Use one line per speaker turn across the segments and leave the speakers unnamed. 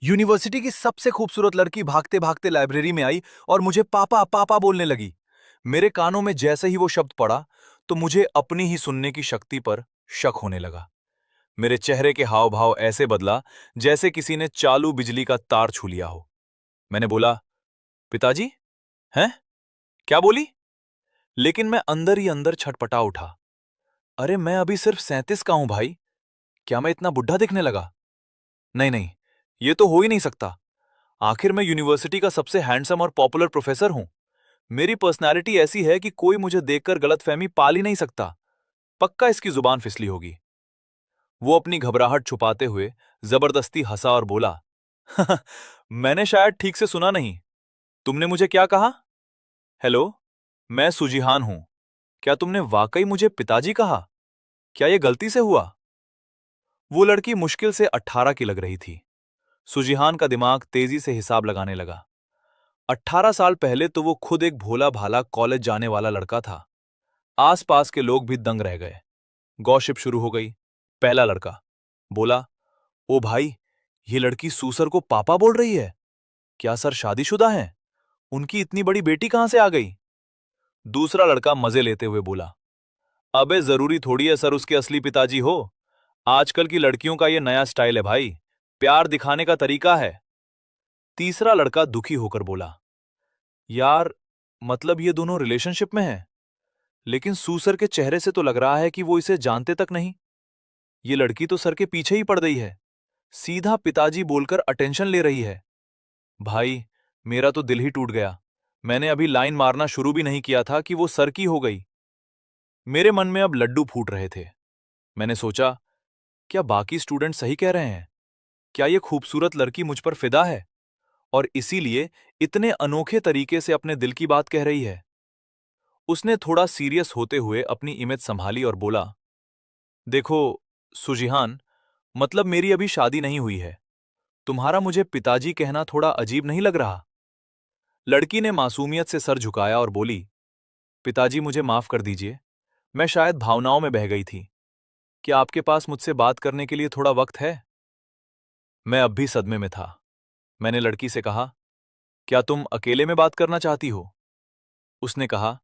University की सबसे खूबसूरत लड़की भागते भागते लाइब्रेरी में आई और मुझे पापा पापा बोलने लगी। मेरे कानों में जैसे ही वो शब्द पड़ा तो मुझे अपनी ही सुनने की शक्ति पर शक होने लगा। मेरे चेहरे के हाव भाव ऐसे बदला जैसे किसी ने चालू बिजली का तार छू लिया हो। मैंने बोला, पिताजी? हैं? क्या बोली? लेकिन मैं अंदर ही अंदर छटपटा उठा। अरे मैं अभी सिर्फ 37 का हूं भाई। क्या मैं इतना बुढ़ा दिखने लगा? नहीं नहीं, ये तो हो ही नहीं सकता। आखिर मैं यूनिवर्सिटी का सबसे हैंडसम और पॉपुलर प्रोफेसर हूं। मेरी पर्सनैलिटी ऐसी है कि कोई मुझे देखकर गलतफहमी पाल ही नहीं सकता। पक्का इसकी जुबान फिसली होगी। वो अपनी घबराहट छुपाते हुए जबरदस्ती हंसा और बोला, मैंने शायद ठीक से सुना नहीं। तुमने मुझे क्या कहा? हेलो, मैं सुजिहान हूं। क्या तुमने वाकई मुझे पिताजी कहा? क्या यह गलती से हुआ? वो लड़की मुश्किल से 18 की लग रही थी। सुजिहान का दिमाग तेजी से हिसाब लगाने लगा। 18 साल पहले तो वो खुद एक भोला भाला कॉलेज जाने वाला लड़का था। आसपास के लोग भी दंग रह गए। गॉसिप शुरू हो गई। पहला लड़का बोला, ओ भाई, ये लड़की सूसर को पापा बोल रही है। क्या सर शादीशुदा हैं? उनकी इतनी बड़ी बेटी कहां से आ गई? दूसरा लड़का मजे लेते हुए बोला, अबे जरूरी थोड़ी है सर उसके असली पिताजी हो। आजकल की लड़कियों का ये नया स्टाइल है भाई, प्यार दिखाने का तरीका है। तीसरा लड़का दुखी होकर बोला, यार, मतलब ये दोनों रिलेशनशिप में हैं, लेकिन सूसर के चेहरे से तो लग रहा है कि वो इसे जानते तक नहीं। ये लड़की तो सर के पीछे ही पड़ गई है, सीधा पिताजी बोलकर अटेंशन ले रही है। भाई, मेरा तो दिल ही टूट गया। मैंने अभी लाइन मारना शुरू भी नहीं किया था कि वो सर की हो गई। मेरे मन में अब लड्डू फूट रहे थे। मैंने सोचा, क्या बाकी स्टूडेंट सही कह रहे हैं? क्या ये खूबसूरत लड़की मुझ पर फिदा है और इसीलिए इतने अनोखे तरीके से अपने दिल की बात कह रही है? उसने थोड़ा सीरियस होते हुए अपनी इमेज संभाली और बोला, देखो सुजिहान, मतलब मेरी अभी शादी नहीं हुई है। तुम्हारा मुझे पिताजी कहना थोड़ा अजीब नहीं लग रहा? लड़की ने मासूमियत से सर झुकाया और बोली, पिताजी मुझे माफ कर दीजिए, मैं शायद भावनाओं में बह गई थी। क्या आपके पास मुझसे बात करने के लिए थोड़ा वक्त है? मैं अब भी सदमे में था। मैंने लड़की से कहा, क्या तुम अकेले में बात करना चाहती हो? उसने कहा,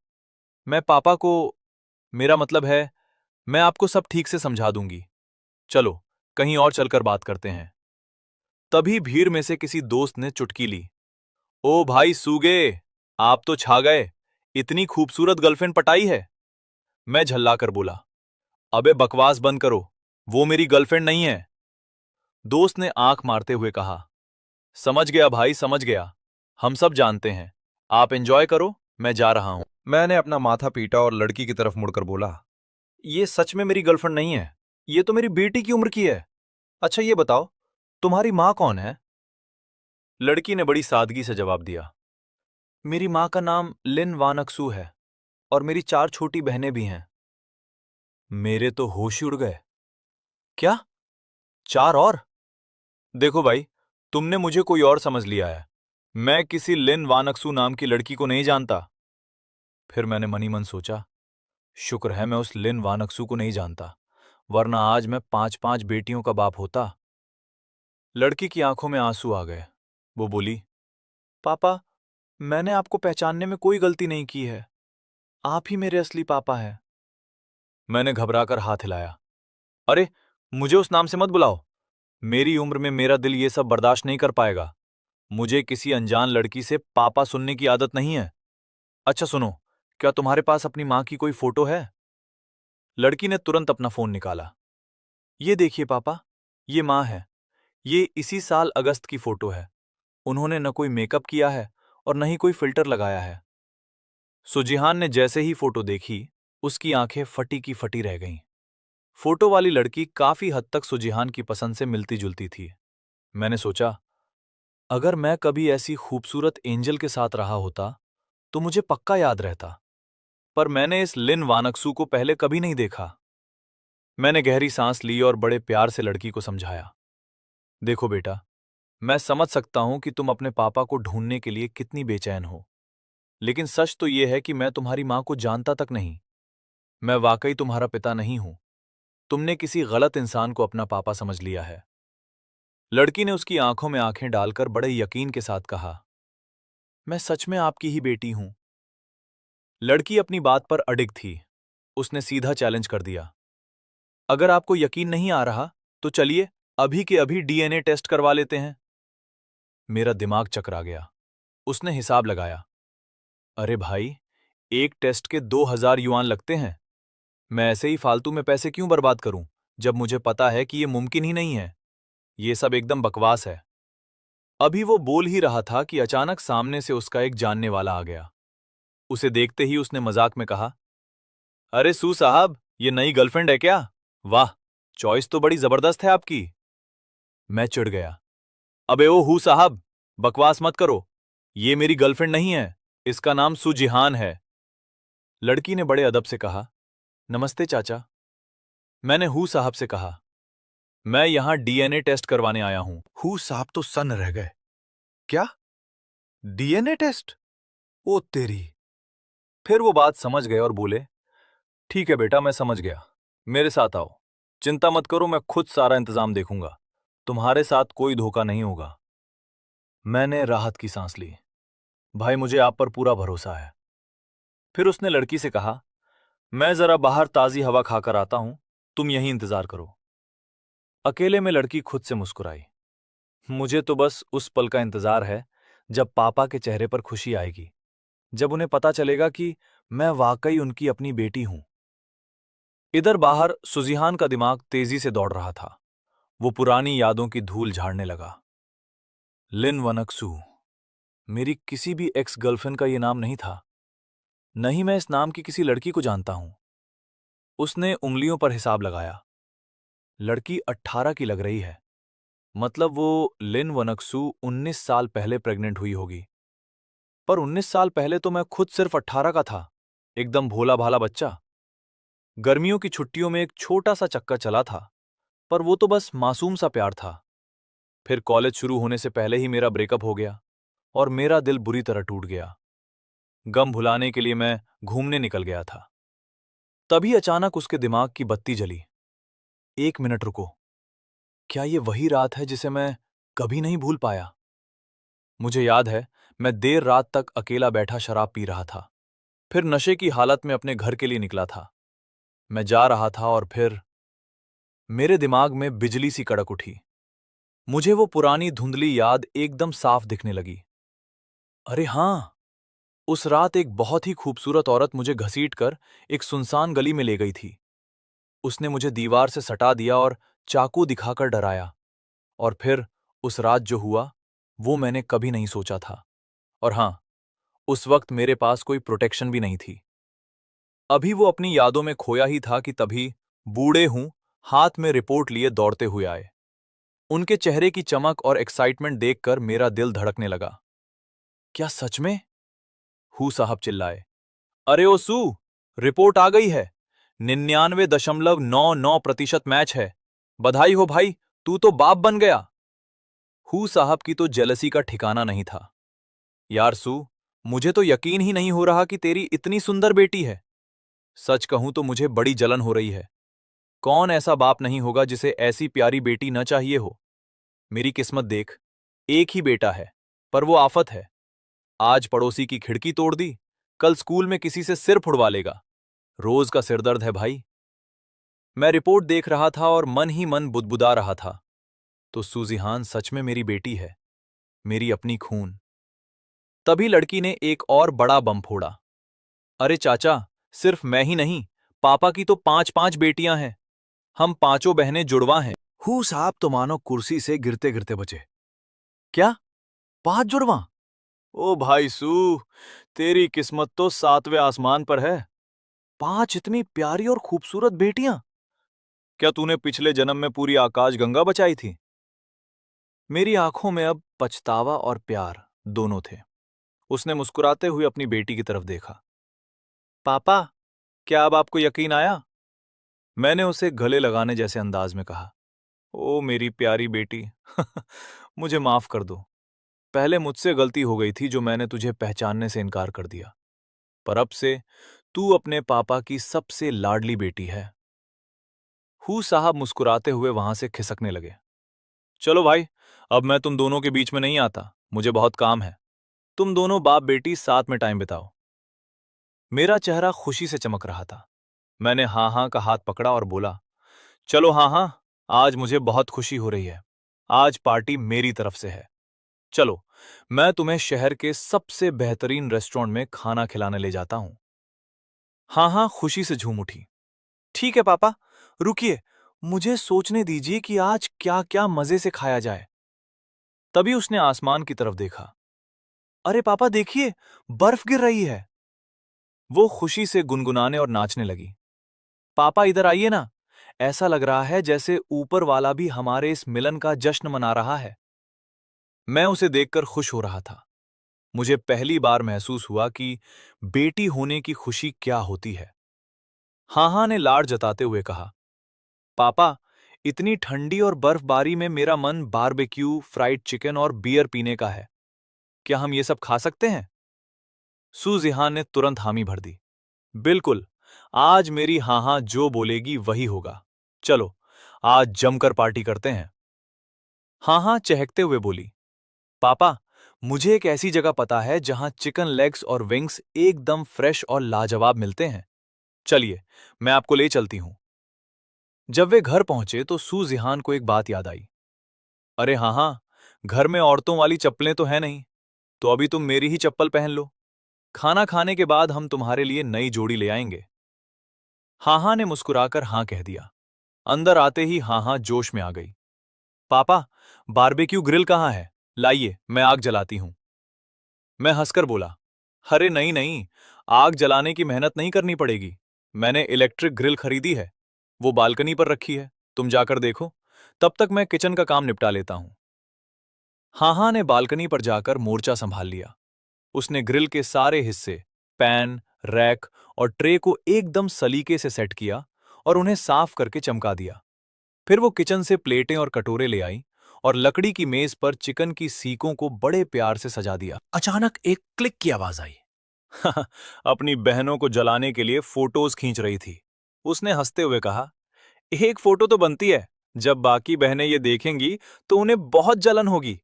मैं पापा को, मेरा मतलब है, मैं आपको सब ठीक से समझा दूंगी। चलो, कहीं और चलकर बात करते हैं। तभी भीड़ में से किसी दोस्त ने चुटकी ली, ओ भाई सूगे, आप तो छा गए। इतनी खूबसूरत गर्लफ्रेंड पटाई है। मैं झल्लाकर बोला, अबे बकवास बंद करो, वो मेरी गर्लफ्रेंड नहीं है। दोस्त ने आंख मारते हुए कहा, समझ गया भाई, समझ गया। हम सब जानते हैं। आप एंजॉय करो, मैं जा रहा हूं। मैंने अपना माथा पीटा और लड़की की तरफ मुड़कर बोला, ये सच में मेरी गर्लफ्रेंड नहीं है। ये तो मेरी बेटी की उम्र की है। अच्छा ये बताओ, तुम्हारी माँ कौन है? लड़की ने बड़ी सादगी से जवाब दिया, मेरी माँ का नाम लिन वानक्सू है और मेरी 4 छोटी बहनें भी हैं। मेरे तो होश ही उड़ गए। क्या? 4 और? देखो भाई, तुमने मुझे कोई और समझ लिया है। मैं किसी लिन वानक्सू नाम की लड़की को नहीं जानता। फिर मैंने मनी मन सोचा, शुक्र है मैं उस लिन वानक्सू को नहीं जानता, वरना आज मैं 5-5 बेटियों का बाप होता। लड़की की आंखों में आंसू आ गए। वो बोली, पापा, मैंने आपको पहचानने में कोई गलती नहीं की है। आप ही मेरे असली पापा हैं। मैंने घबराकर हाथ हिलाया, अरे, मुझे उस नाम से मत बुलाओ। मेरी उम्र में मेरा दिल ये सब बर्दाश्त नहीं कर पाएगा। मुझे किसी अनजान लड़की से पापा सुनने की आदत नहीं है। अच्छा सुनो, क्या तुम्हारे पास अपनी माँ की कोई फोटो है? लड़की ने तुरंत अपना फोन निकाला। ये देखिए पापा, ये माँ है। ये इसी साल अगस्त की फोटो है। उन्होंने न कोई मेकअप किया है और न ही कोई फिल्टर लगाया है। सुजिहान ने जैसे ही फोटो देखी, उसकी आंखें फटी की फटी रह गईं। फोटो वाली लड़की काफी हद तक सुजिहान की पसंद से मिलती जुलती थी। मैंने सोचा, अगर मैं कभी ऐसी खूबसूरत एंजल के साथ रहा होता तो मुझे पक्का याद रहता। पर मैंने इस लिन वानक्सू को पहले कभी नहीं देखा। मैंने गहरी सांस ली और बड़े प्यार से लड़की को समझाया, देखो बेटा, मैं समझ सकता हूं कि तुम अपने पापा को ढूंढने के लिए कितनी बेचैन हो, लेकिन सच तो यह है कि मैं तुम्हारी मां को जानता तक नहीं। मैं वाकई तुम्हारा पिता नहीं हूं। तुमने किसी गलत इंसान को अपना पापा समझ लिया है। लड़की ने उसकी आंखों में आंखें डालकर बड़े यकीन के साथ कहा, मैं सच में आपकी ही बेटी हूं। लड़की अपनी बात पर अडिग थी। उसने सीधा चैलेंज कर दिया, अगर आपको यकीन नहीं आ रहा तो चलिए अभी के अभी डीएनए टेस्ट करवा लेते हैं। मेरा दिमाग चकरा गया। उसने हिसाब लगाया, अरे भाई, एक टेस्ट के 2,000 युआन लगते हैं। मैं ऐसे ही फालतू में पैसे क्यों बर्बाद करूं जब मुझे पता है कि ये मुमकिन ही नहीं है। ये सब एकदम बकवास है। अभी वो बोल ही रहा था कि अचानक सामने से उसका एक जानने वाला आ गया। उसे देखते ही उसने मजाक में कहा, अरे सू साहब, ये नई गर्लफ्रेंड है क्या? वाह, चॉइस तो बड़ी जबरदस्त है आपकी। मैं चिढ़ गया, अबे ओ हू साहब, बकवास मत करो। ये मेरी गर्लफ्रेंड नहीं है, इसका नाम सुजिहान है। लड़की ने बड़े अदब से कहा, नमस्ते चाचा। मैंने हू साहब से कहा, मैं यहां डीएनए टेस्ट करवाने आया हूं। हू साहब तो सन्न रह गए। क्या? DNA test? ओ तेरी। फिर वो बात समझ गए और बोले, ठीक है बेटा, मैं समझ गया। मेरे साथ आओ। चिंता मत करो, मैं खुद सारा इंतजाम देखूंगा। तुम्हारे साथ कोई धोखा नहीं होगा। मैंने राहत की सांस ली। भाई, मुझे आप पर पूरा भरोसा है। फिर उसने लड़की से कहा, मैं जरा बाहर ताजी हवा खाकर आता हूं, तुम यहीं इंतजार करो। अकेले में लड़की खुद से मुस्कुराई। मुझे तो बस उस पल का इंतजार है जब पापा के चेहरे पर खुशी आएगी, जब उन्हें पता चलेगा कि मैं वाकई उनकी अपनी बेटी हूं। इधर बाहर सुजिहान का दिमाग तेजी से दौड़ रहा था। वो पुरानी यादों की धूल झाड़ने लगा। लिन वनक्सू, मेरी किसी भी एक्स गर्लफ्रेंड का ये नाम नहीं था। नहीं, मैं इस नाम की किसी लड़की को जानता हूं। उसने उंगलियों पर हिसाब लगाया। लड़की 18 की लग रही है। मतलब वो लिन वनक्सू 19 साल पहले प्रेग्नेंट हुई होगी। पर 19 साल पहले तो मैं खुद सिर्फ 18 का था, एकदम भोला भाला बच्चा। गर्मियों की छुट्टियों में एक छोटा सा चक्कर चला था, पर वो तो बस मासूम सा प्यार था। फिर कॉलेज शुरू होने से पहले ही मेरा ब्रेकअप हो गया और मेरा दिल बुरी तरह टूट गया। गम भुलाने के लिए मैं घूमने निकल गया था। तभी अचानक उसके दिमाग की बत्ती जली। 1 मिनट रुको, क्या ये वही रात है जिसे मैं कभी नहीं भूल पाया? मुझे याद है, मैं देर रात तक अकेला बैठा शराब पी रहा था। फिर नशे की हालत में अपने घर के लिए निकला था। मैं जा रहा था और फिर मेरे दिमाग में बिजली सी कड़क उठी। मुझे वो पुरानी धुंधली याद एकदम साफ दिखने लगी। अरे हाँ, उस रात एक बहुत ही खूबसूरत औरत मुझे घसीटकर एक सुनसान गली में ले गई थी। उसने मुझे दीवार से सटा दिया और चाकू दिखाकर डराया। और फिर उस रात जो हुआ, वो मैंने कभी नहीं सोचा था। और हाँ, उस वक्त मेरे पास कोई प्रोटेक्शन भी नहीं थी। अभी वो अपनी यादों में खोया ही था कि तभी बूढ़े हूं हाथ में रिपोर्ट लिए दौड़ते हुए आए। उनके चेहरे की चमक और एक्साइटमेंट देखकर मेरा दिल धड़कने लगा। क्या सच में? हू साहब चिल्लाए, अरे ओ सू, रिपोर्ट आ गई है। 99.99% मैच है। बधाई हो भाई, तू तो बाप बन गया। हू साहब की तो जेलसी का ठिकाना नहीं था। यार सू, मुझे तो यकीन ही नहीं हो रहा कि तेरी इतनी सुंदर बेटी है। सच कहूं तो मुझे बड़ी जलन हो रही है। कौन ऐसा बाप नहीं होगा जिसे ऐसी प्यारी बेटी न चाहिए हो। मेरी किस्मत देख, एक ही बेटा है, पर वो आफत है। आज पड़ोसी की खिड़की तोड़ दी, कल स्कूल में किसी से सिर फुड़वा लेगा। रोज का सिरदर्द है भाई। मैं रिपोर्ट देख रहा था और मन ही मन बुदबुदा रहा था। तो सूजिहान सच में मेरी बेटी है, मेरी अपनी खून। तभी लड़की ने एक और बड़ा बम फोड़ा। अरे चाचा, सिर्फ मैं ही नहीं, पापा की तो 5-5 बेटियां हैं। हम पांचों बहनें जुड़वा हैं। हू साहब तो मानो कुर्सी से गिरते गिरते बचे। क्या? 5 जुड़वा? ओ भाई सू, तेरी किस्मत तो 7वें आसमान पर है। 5 इतनी प्यारी और खूबसूरत बेटियां? क्या तूने पिछले जन्म में पूरी आकाशगंगा बचाई थी? मेरी आंखों में अब पछतावा और प्यार दोनों थे। उसने मुस्कुराते हुए अपनी बेटी की तरफ देखा। पापा, क्या अब आपको यकीन आया? मैंने उसे गले लगाने जैसे अंदाज में कहा। ओ मेरी प्यारी बेटी, मुझे माफ कर दो। पहले मुझसे गलती हो गई थी जो मैंने तुझे पहचानने से इनकार कर दिया। पर अब से तू अपने पापा की सबसे लाडली बेटी है। हू साहब मुस्कुराते हुए वहां से खिसकने लगे। चलो भाई, अब मैं तुम दोनों के बीच में नहीं आता, मुझे बहुत काम है। तुम दोनों बाप बेटी साथ में टाइम बिताओ। मेरा चेहरा खुशी से चमक रहा था। मैंने हाँ हाँ का हाथ पकड़ा और बोला, चलो हाँ हाँ, आज मुझे बहुत खुशी हो रही है। आज पार्टी मेरी तरफ से है। चलो, मैं तुम्हें शहर के सबसे बेहतरीन रेस्टोरेंट में खाना खिलाने ले जाता हूं। हाँ हाँ खुशी से झूम उठी। ठीक है पापा, रुकिए, मुझे सोचने दीजिए कि आज क्या क्या मजे से खाया जाए। तभी उसने आसमान की तरफ देखा। अरे पापा देखिए, बर्फ गिर रही है। वो खुशी से गुनगुनाने और नाचने लगी। पापा इधर आइए ना, ऐसा लग रहा है जैसे ऊपर वाला भी हमारे इस मिलन का जश्न मना रहा है। मैं उसे देखकर खुश हो रहा था। मुझे पहली बार महसूस हुआ कि बेटी होने की खुशी क्या होती है। हाँ हाँ ने लाड़ जताते हुए कहा, पापा, इतनी ठंडी और बर्फबारी में मेरा मन बारबेक्यू, फ्राइड चिकन और बियर पीने का है। क्या हम ये सब खा सकते हैं? सूजिहान ने तुरंत हामी भर दी। बिल्कुल, आज मेरी हाँ हाँ जो बोलेगी वही होगा। चलो, आज जमकर पार्टी करते हैं। हाँ हाँ चहकते हुए बोली, पापा, मुझे एक ऐसी जगह पता है जहां चिकन लेग्स और विंग्स एकदम फ्रेश और लाजवाब मिलते हैं। चलिए, मैं आपको ले चलती हूं। जब वे घर पहुंचे तो सूजिहान को एक बात याद आई। अरे हाँ हाँ, घर में औरतों वाली चप्पलें तो है नहीं, तो अभी तुम मेरी ही चप्पल पहन लो। खाना खाने के बाद हम तुम्हारे लिए नई जोड़ी ले आएंगे। हाँ हाँ ने मुस्कुराकर हाँ कह दिया। अंदर आते ही हाँ हाँ जोश में आ गई। पापा, बारबेक्यू ग्रिल कहाँ है? लाइए, मैं आग जलाती हूं। मैं हंसकर बोला, अरे नहीं नहीं, आग जलाने की मेहनत नहीं करनी पड़ेगी। मैंने इलेक्ट्रिक ग्रिल खरीदी है। वो बालकनी पर रखी है, तुम जाकर देखो। तब तक मैं किचन का काम निपटा लेता हूं। हाँ हाँ ने बालकनी पर जाकर मोर्चा संभाल लिया। उसने ग्रिल के सारे हिस्से, पैन, रैक और ट्रे को एकदम सलीके से सेट किया और उन्हें साफ करके चमका दिया। फिर वो किचन से प्लेटें और कटोरे ले आई और लकड़ी की मेज पर चिकन की सीकों को बड़े प्यार से सजा दिया। अचानक एक क्लिक की आवाज आई। अपनी बहनों को जलाने के लिए फोटोज खींच रही थी। उसने हंसते हुए कहा, एक फोटो तो बनती है, जब बाकी बहनें ये देखेंगी तो उन्हें बहुत जलन होगी।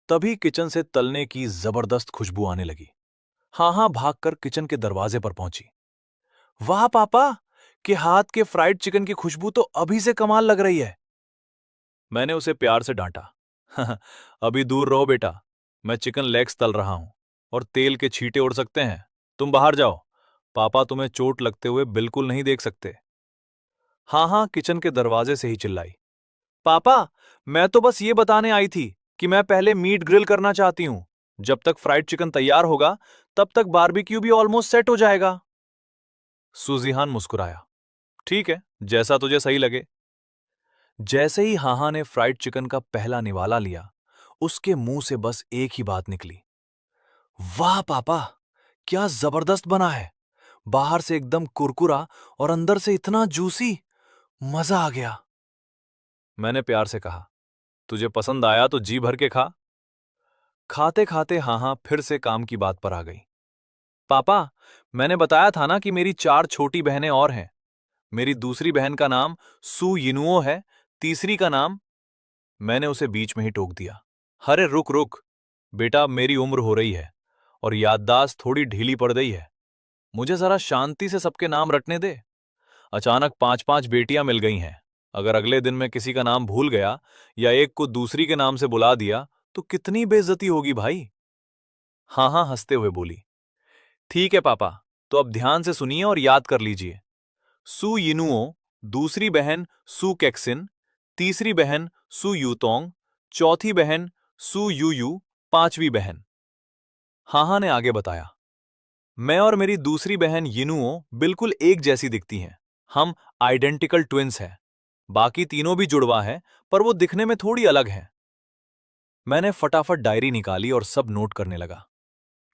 तभी किचन से तलने की जबरदस्त खुशबू आने लगी। हाँ हाँ भागकर किचन के दरवाजे पर पहुंची। वाह पापा, के हाथ के फ्राइड चिकन की खुशबू तो अभी से कमाल लग रही है। मैंने उसे प्यार से डांटा। अभी दूर रहो बेटा, मैं चिकन लेग्स तल रहा हूं और तेल के छींटे उड़ सकते हैं। तुम बाहर जाओ, पापा तुम्हें चोट लगते हुए बिल्कुल नहीं देख सकते। हाँ हाँ किचन के दरवाजे से ही चिल्लाई। पापा, मैं तो बस ये बताने आई थी कि मैं पहले मीट ग्रिल करना चाहती हूं। जब तक फ्राइड चिकन तैयार होगा, तब तक बारबेक्यू भी ऑलमोस्ट सेट हो जाएगा। सुजिहान मुस्कुराया। ठीक है, जैसा तुझे सही लगे। जैसे ही हाहा ने फ्राइड चिकन का पहला निवाला लिया, उसके मुंह से बस एक ही बात निकली। वाह पापा, क्या जबरदस्त बना है। बाहर से एकदम कुरकुरा और अंदर से इतना जूसी। मजा आ गया। मैंने प्यार से कहा, तुझे पसंद आया तो जी भर के खा। खाते खाते हाहा फिर से काम की बात पर आ गई। पापा, मैंने बताया था ना कि मेरी 4 छोटी बहनें और हैं। मेरी दूसरी बहन का नाम सू यिनुओ है, तीसरी का नाम। मैंने उसे बीच में ही टोक दिया। अरे रुक रुक, बेटा, मेरी उम्र हो रही है और याददाश्त थोड़ी ढीली पड़ गई है। मुझे जरा शांति से सबके नाम रटने दे। अचानक 5-5 बेटियां मिल गई हैं। अगर अगले दिन मैं किसी का नाम भूल गया या एक को दूसरी के नाम से बुला दिया तो कितनी बेइज्जती होगी भाई। हाँ हाँ हंसते हुए बोली, ठीक है पापा, तो अब ध्यान से सुनिए और याद कर लीजिए। सू यिनुओ, दूसरी बहन सू कैक्सिन, तीसरी बहन सू यूतोंग, चौथी बहन सू यूयू, पांचवी बहन। हाहा ने आगे बताया, मैं और मेरी दूसरी बहन यिनुओ बिल्कुल एक जैसी दिखती हैं। हम आइडेंटिकल ट्विंस हैं। बाकी तीनों भी जुड़वा हैं, पर वो दिखने में थोड़ी अलग हैं। मैंने फटाफट डायरी निकाली और सब नोट करने लगा।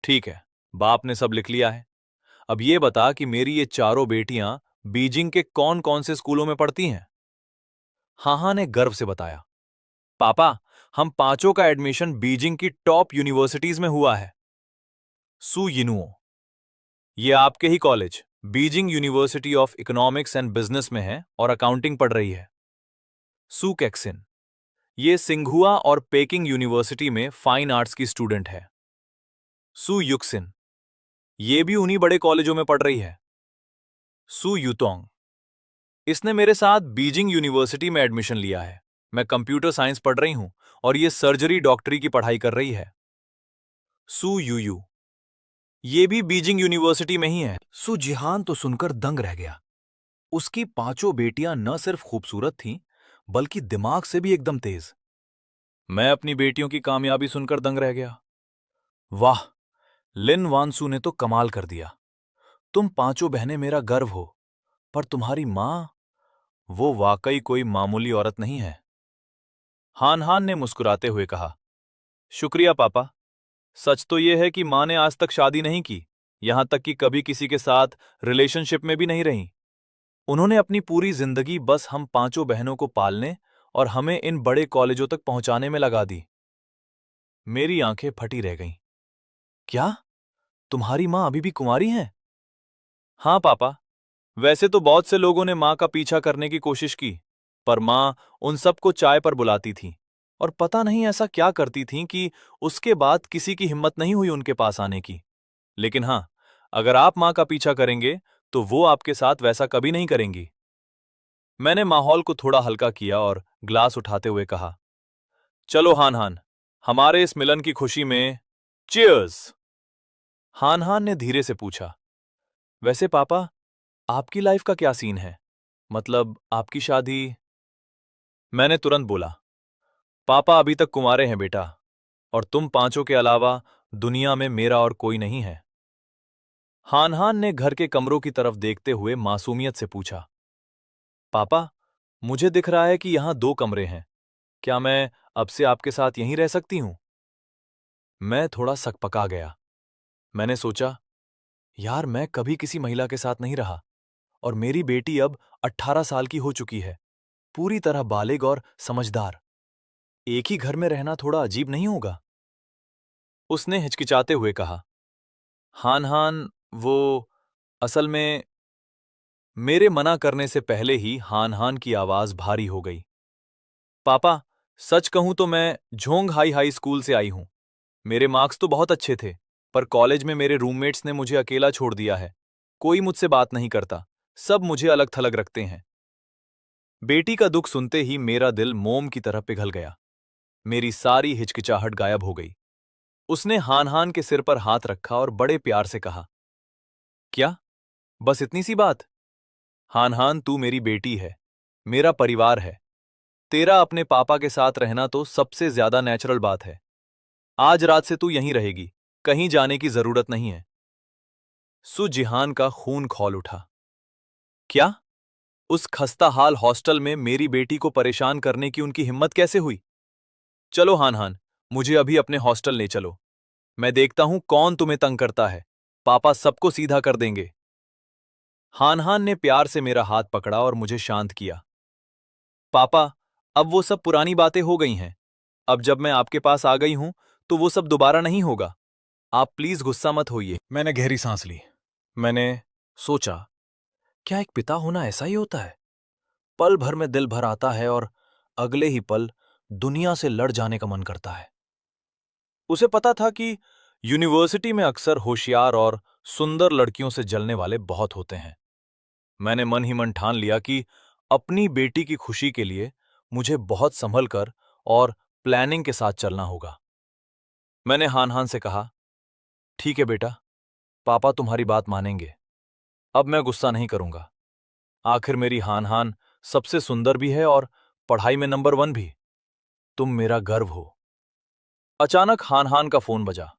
ठीक है, बाप ने सब लिख लिया है। अब ये बता कि मेरी ये चारों बेटियां बीजिंग के कौन कौन से स्कूलों में पढ़ती हैं। हाहा ने गर्व से बताया, पापा, हम पांचों का एडमिशन बीजिंग की टॉप यूनिवर्सिटीज में हुआ है। सू यिनुओ, ये आपके ही college Beijing University of Economics and Business में है और अकाउंटिंग पढ़ रही है। सू कैक्सिन, ये सिंघुआ और पेकिंग यूनिवर्सिटी में फाइन आर्ट्स की स्टूडेंट है। सु युक्सिन, ये भी उन्हीं बड़े कॉलेजों में पढ़ रही है। सु युतोंग, इसने मेरे साथ बीजिंग यूनिवर्सिटी में एडमिशन लिया है। मैं कंप्यूटर साइंस पढ़ रही हूं और ये सर्जरी डॉक्टरी की पढ़ाई कर रही है। सु यूयू, ये भी बीजिंग यूनिवर्सिटी में ही है। सु जिहान तो सुनकर दंग रह गया। उसकी पांचों बेटियां न सिर्फ खूबसूरत थीं, बल्कि दिमाग से भी एकदम तेज। मैं अपनी बेटियों की कामयाबी सुनकर दंग रह गया। वाह, लिन वानसू ने तो कमाल कर दिया। तुम पांचों बहनें मेरा गर्व हो, पर तुम्हारी मां, वो वाकई कोई मामूली औरत नहीं है। हान हान ने मुस्कुराते हुए कहा, शुक्रिया पापा। सच तो यह है कि मां ने आज तक शादी नहीं की, यहां तक कि कभी किसी के साथ रिलेशनशिप में भी नहीं रही। उन्होंने अपनी पूरी जिंदगी बस हम पांचों बहनों को पालने और हमें इन बड़े कॉलेजों तक पहुंचाने में लगा दी। मेरी आंखें फटी रह गईं। क्या तुम्हारी मां अभी भी कुंवारी हैं? हाँ पापा, वैसे तो बहुत से लोगों ने मां का पीछा करने की कोशिश की, पर मां उन सबको चाय पर बुलाती थी और पता नहीं ऐसा क्या करती थीं कि उसके बाद किसी की हिम्मत नहीं हुई उनके पास आने की। लेकिन हां, अगर आप मां का पीछा करेंगे तो वो आपके साथ वैसा कभी नहीं करेंगी। मैंने माहौल को थोड़ा हल्का किया और ग्लास उठाते हुए कहा, चलो हान हान, हमारे इस मिलन की खुशी में चीयर्स। हान हान ने धीरे से पूछा, वैसे पापा, आपकी लाइफ का क्या सीन है? मतलब आपकी शादी? मैंने तुरंत बोला, पापा अभी तक कुंवारे हैं बेटा, और तुम पांचों के अलावा दुनिया में मेरा और कोई नहीं है। हान हान ने घर के कमरों की तरफ देखते हुए मासूमियत से पूछा, पापा, मुझे दिख रहा है कि यहां 2 कमरे हैं। क्या मैं अब से आपके साथ यहीं रह सकती हूं? मैं थोड़ा सकपका गया। मैंने सोचा, यार मैं कभी किसी महिला के साथ नहीं रहा, और मेरी बेटी अब 18 साल की हो चुकी है, पूरी तरह बालिग और समझदार। एक ही घर में रहना थोड़ा अजीब नहीं होगा? उसने हिचकिचाते हुए कहा, हान हान, वो असल में। मेरे मना करने से पहले ही हान हान की आवाज भारी हो गई। पापा, सच कहूं तो मैं झोंग हाई हाई स्कूल से आई हूं। मेरे मार्क्स तो बहुत अच्छे थे, पर कॉलेज में मेरे रूममेट्स ने मुझे अकेला छोड़ दिया है। कोई मुझसे बात नहीं करता, सब मुझे अलग थलग रखते हैं। बेटी का दुख सुनते ही मेरा दिल मोम की तरह पिघल गया। मेरी सारी हिचकिचाहट गायब हो गई। उसने हान हान के सिर पर हाथ रखा और बड़े प्यार से कहा, क्या बस इतनी सी बात? हान हान, तू मेरी बेटी है, मेरा परिवार है। तेरा अपने पापा के साथ रहना तो सबसे ज्यादा नेचुरल बात है। आज रात से तू यहीं रहेगी, कहीं जाने की जरूरत नहीं है। सुजिहान का खून खौल उठा। क्या? उस खस्ताहाल हॉस्टल में मेरी बेटी को परेशान करने की उनकी हिम्मत कैसे हुई? चलो हान हान, मुझे अभी अपने हॉस्टल ले चलो। मैं देखता हूं कौन तुम्हें तंग करता है। पापा सबको सीधा कर देंगे। हान हान ने प्यार से मेरा हाथ पकड़ा और मुझे शांत किया। पापा, अब वो सब पुरानी बातें हो गई हैं। अब जब मैं आपके पास आ गई हूं, तो वो सब दोबारा नहीं होगा। आप प्लीज गुस्सा मत होइए। मैंने गहरी सांस ली। मैंने सोचा, क्या एक पिता होना ऐसा ही होता है? पल भर में दिल भर आता है और अगले ही पल दुनिया से लड़ जाने का मन करता है। उसे पता था कि यूनिवर्सिटी में अक्सर होशियार और सुंदर लड़कियों से जलने वाले बहुत होते हैं। मैंने मन ही मन ठान लिया कि अपनी बेटी की खुशी के लिए मुझे बहुत संभल कर और प्लानिंग के साथ चलना होगा। मैंने हान हान से कहा, ठीक है बेटा, पापा तुम्हारी बात मानेंगे। अब मैं गुस्सा नहीं करूंगा। आखिर मेरी हान हान सबसे सुंदर भी है और पढ़ाई में नंबर 1 भी। तुम मेरा गर्व हो। अचानक हान हान का फोन बजा।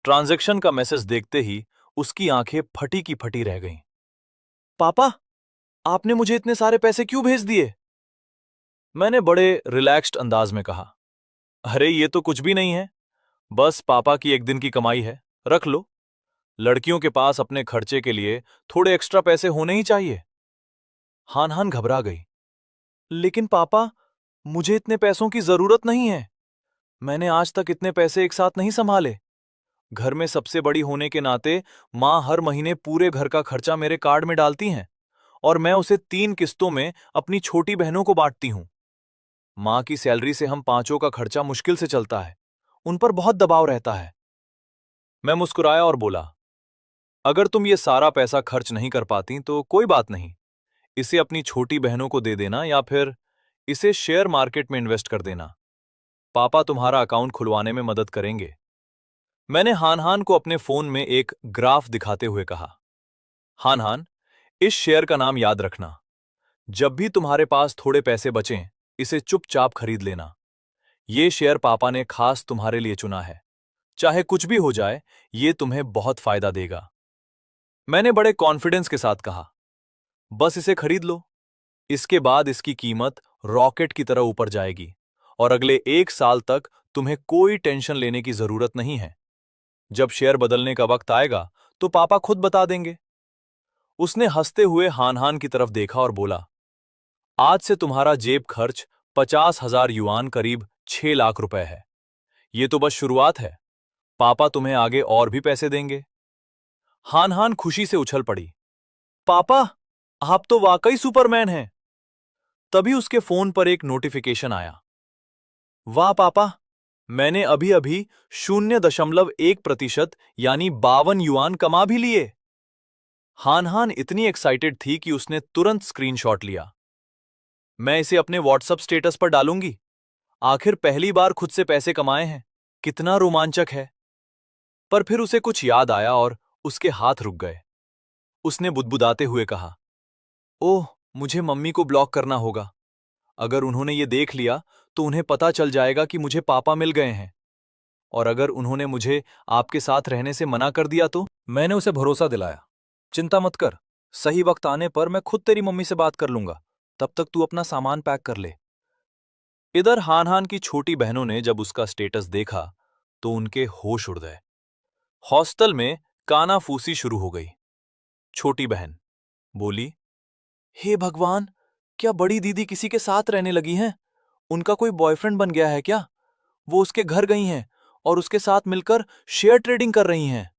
ट्रांजैक्शन का मैसेज देखते ही उसकी आंखें फटी की फटी रह गईं। पापा, आपने मुझे इतने सारे पैसे क्यों भेज दिए? मैंने बड़े रिलैक्स्ड अंदाज में कहा, अरे ये तो कुछ भी नहीं है, बस पापा की एक दिन की कमाई है, रख लो। लड़कियों के पास अपने खर्चे के लिए थोड़े एक्स्ट्रा पैसे होने ही चाहिए। हान हान घबरा गई। लेकिन पापा, मुझे इतने पैसों की जरूरत नहीं है। मैंने आज तक इतने पैसे एक साथ नहीं संभाले। घर में सबसे बड़ी होने के नाते मां हर महीने पूरे घर का खर्चा मेरे कार्ड में डालती हैं और मैं उसे 3 किस्तों में अपनी छोटी बहनों को बांटती हूं। माँ की सैलरी से हम पांचों का खर्चा मुश्किल से चलता है। उन पर बहुत दबाव रहता है। मैं मुस्कुराया और बोला, अगर तुम ये सारा पैसा खर्च नहीं कर पाती तो कोई बात नहीं। इसे अपनी छोटी बहनों को दे देना या फिर इसे शेयर मार्केट में इन्वेस्ट कर देना। पापा तुम्हारा अकाउंट खुलवाने में मदद करेंगे। मैंने हान हान को अपने फोन में एक ग्राफ दिखाते हुए कहा, हान हान, इस शेयर का नाम याद रखना। जब भी तुम्हारे पास थोड़े पैसे बचें, इसे चुपचाप खरीद लेना। ये शेयर पापा ने खास तुम्हारे लिए चुना है। चाहे कुछ भी हो जाए, ये तुम्हें बहुत फायदा देगा। मैंने बड़े कॉन्फिडेंस के साथ कहा, बस इसे खरीद लो। इसके बाद इसकी कीमत रॉकेट की तरह ऊपर जाएगी और अगले 1 साल तक तुम्हें कोई टेंशन लेने की जरूरत नहीं है। जब शेयर बदलने का वक्त आएगा तो पापा खुद बता देंगे। उसने हंसते हुए हान हान की तरफ देखा और बोला, आज से तुम्हारा जेब खर्च 50,000 युआन करीब 6 लाख रुपए है। ये तो बस शुरुआत है। पापा तुम्हें आगे और भी पैसे देंगे। हान हान खुशी से उछल पड़ी, पापा, आप तो वाकई सुपरमैन हैं। तभी उसके फोन पर एक नोटिफिकेशन आया, वाह पापा, मैंने अभी अभी 0.1% यानी 52 युआन कमा भी लिए। हान हान इतनी एक्साइटेड थी कि उसने तुरंत स्क्रीनशॉट लिया। मैं इसे अपने व्हाट्सएप स्टेटस पर डालूंगी। आखिर पहली बार खुद से पैसे कमाए हैं। कितना रोमांचक है। पर फिर उसे कुछ याद आया और उसके हाथ रुक गए। उसने बुदबुदाते हुए कहा, ओह, मुझे मम्मी को ब्लॉक करना होगा। अगर उन्होंने ये देख लिया तो उन्हें पता चल जाएगा कि मुझे पापा मिल गए हैं। और अगर उन्होंने मुझे आपके साथ रहने से मना कर दिया तो? मैंने उसे भरोसा दिलाया, चिंता मत कर, सही वक्त आने पर मैं खुद तेरी मम्मी से बात कर लूंगा। तब तक तू अपना सामान पैक कर ले। इधर हान हान की छोटी बहनों ने जब उसका स्टेटस देखा तो उनके होश उड़ गए। हॉस्टल में कानाफूसी शुरू हो गई। छोटी बहन बोली, हे भगवान, क्या बड़ी दीदी किसी के साथ रहने लगी हैं? उनका कोई बॉयफ्रेंड बन गया है क्या? वो उसके घर गई हैं और उसके साथ मिलकर शेयर ट्रेडिंग कर रही हैं।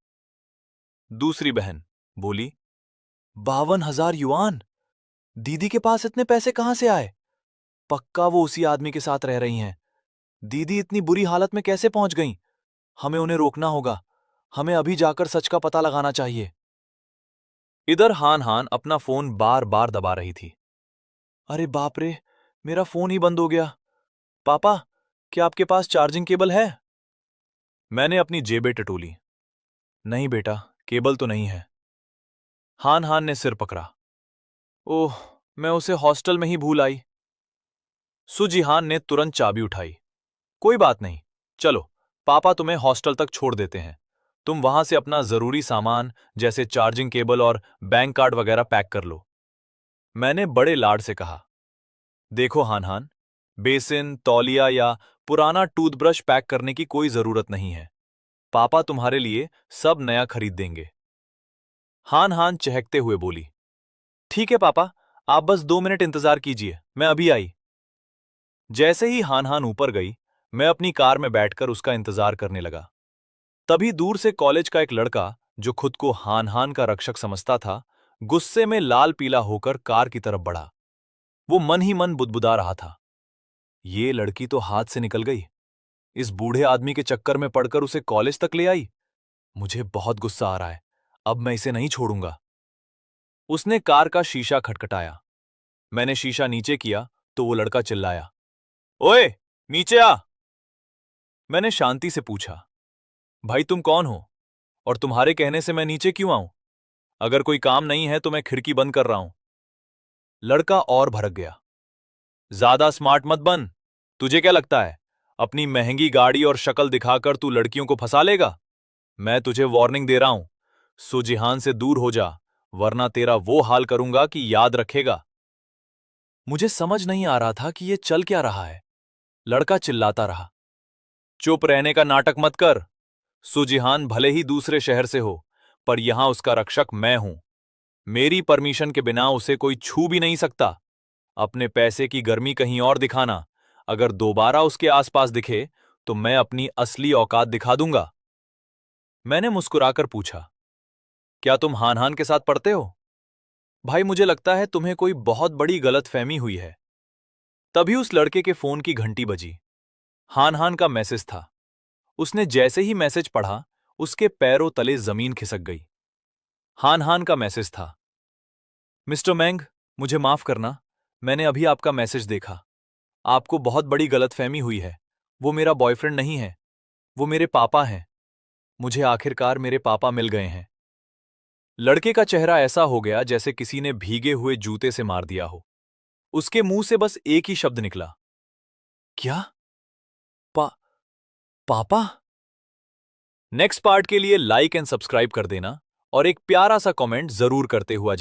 दूसरी बहन बोली, 52,000 युआन, दीदी के पास इतने पैसे कहां से आए? पक्का वो उसी आदमी के साथ रह रही हैं। दीदी इतनी बुरी हालत में कैसे पहुंच गईं? हमें उन्हें रोकना होगा। हमें अभी जाकर सच का पता लगाना चाहिए। इधर हान हान अपना फोन बार बार दबा रही थी। अरे बाप रे, मेरा फोन ही बंद हो गया। पापा, क्या आपके पास चार्जिंग केबल है? मैंने अपनी जेबें टटोली। नहीं बेटा, केबल तो नहीं है। हान हान ने सिर पकड़ा। ओह, मैं उसे हॉस्टल में ही भूल आई। सुजिहान ने तुरंत चाबी उठाई। कोई बात नहीं, चलो, पापा तुम्हें हॉस्टल तक छोड़ देते हैं। तुम वहां से अपना जरूरी सामान जैसे चार्जिंग केबल और बैंक कार्ड वगैरह पैक कर लो। मैंने बड़े लाड से कहा, देखो हान हान, बेसिन, तौलिया या पुराना टूथब्रश पैक करने की कोई जरूरत नहीं है। पापा तुम्हारे लिए सब नया खरीद देंगे। हान हान चहकते हुए बोली, ठीक है पापा, आप बस 2 मिनट इंतजार कीजिए, मैं अभी आई। जैसे ही हान हान ऊपर गई, मैं अपनी कार में बैठकर उसका इंतजार करने लगा। तभी दूर से कॉलेज का एक लड़का, जो खुद को हान हान का रक्षक समझता था, गुस्से में लाल पीला होकर कार की तरफ बढ़ा। वो मन ही मन बुदबुदा रहा था, ये लड़की तो हाथ से निकल गई। इस बूढ़े आदमी के चक्कर में पड़कर उसे कॉलेज तक ले आई। मुझे बहुत गुस्सा आ रहा है। अब मैं इसे नहीं छोड़ूंगा। उसने कार का शीशा खटखटाया। मैंने शीशा नीचे किया तो वो लड़का चिल्लाया, ओए, नीचे आ। मैंने शांति से पूछा, भाई तुम कौन हो और तुम्हारे कहने से मैं नीचे क्यों आऊं? अगर कोई काम नहीं है तो मैं खिड़की बंद कर रहा हूं। लड़का और भड़क गया, ज्यादा स्मार्ट मत बन। तुझे क्या लगता है, अपनी महंगी गाड़ी और शक्ल दिखाकर तू लड़कियों को फंसा लेगा? मैं तुझे वार्निंग दे रहा हूं, सुजिहान से दूर हो जा, वरना तेरा वो हाल करूंगा कि याद रखेगा। मुझे समझ नहीं आ रहा था कि ये चल क्या रहा है। लड़का चिल्लाता रहा, चुप रहने का नाटक मत कर। सुजिहान भले ही दूसरे शहर से हो, पर यहां उसका रक्षक मैं हूं। मेरी परमिशन के बिना उसे कोई छू भी नहीं सकता। अपने पैसे की गर्मी कहीं और दिखाना। अगर दोबारा उसके आसपास दिखे तो मैं अपनी असली औकात दिखा दूंगा। मैंने मुस्कुराकर पूछा, क्या तुम हान हान के साथ पढ़ते हो? भाई मुझे लगता है तुम्हें कोई बहुत बड़ी गलतफहमी हुई है। तभी उस लड़के के फोन की घंटी बजी। हान हान का मैसेज था। उसने जैसे ही मैसेज पढ़ा, उसके पैरों तले जमीन खिसक गई। हान हान का मैसेज था। मिस्टर मैंग, मुझे माफ करना, मैंने अभी आपका मैसेज देखा। आपको बहुत बड़ी गलतफहमी हुई है। वो मेरा बॉयफ्रेंड नहीं है, वो मेरे पापा हैं। मुझे आखिरकार मेरे पापा मिल गए हैं। लड़के का चेहरा ऐसा हो गया जैसे किसी ने भीगे हुए जूते से मार दिया हो। उसके मुंह से बस एक ही शब्द निकला, क्या? पा पापा? नेक्स्ट पार्ट के लिए लाइक एंड सब्सक्राइब कर देना और एक प्यारा सा कमेंट जरूर करते हुआ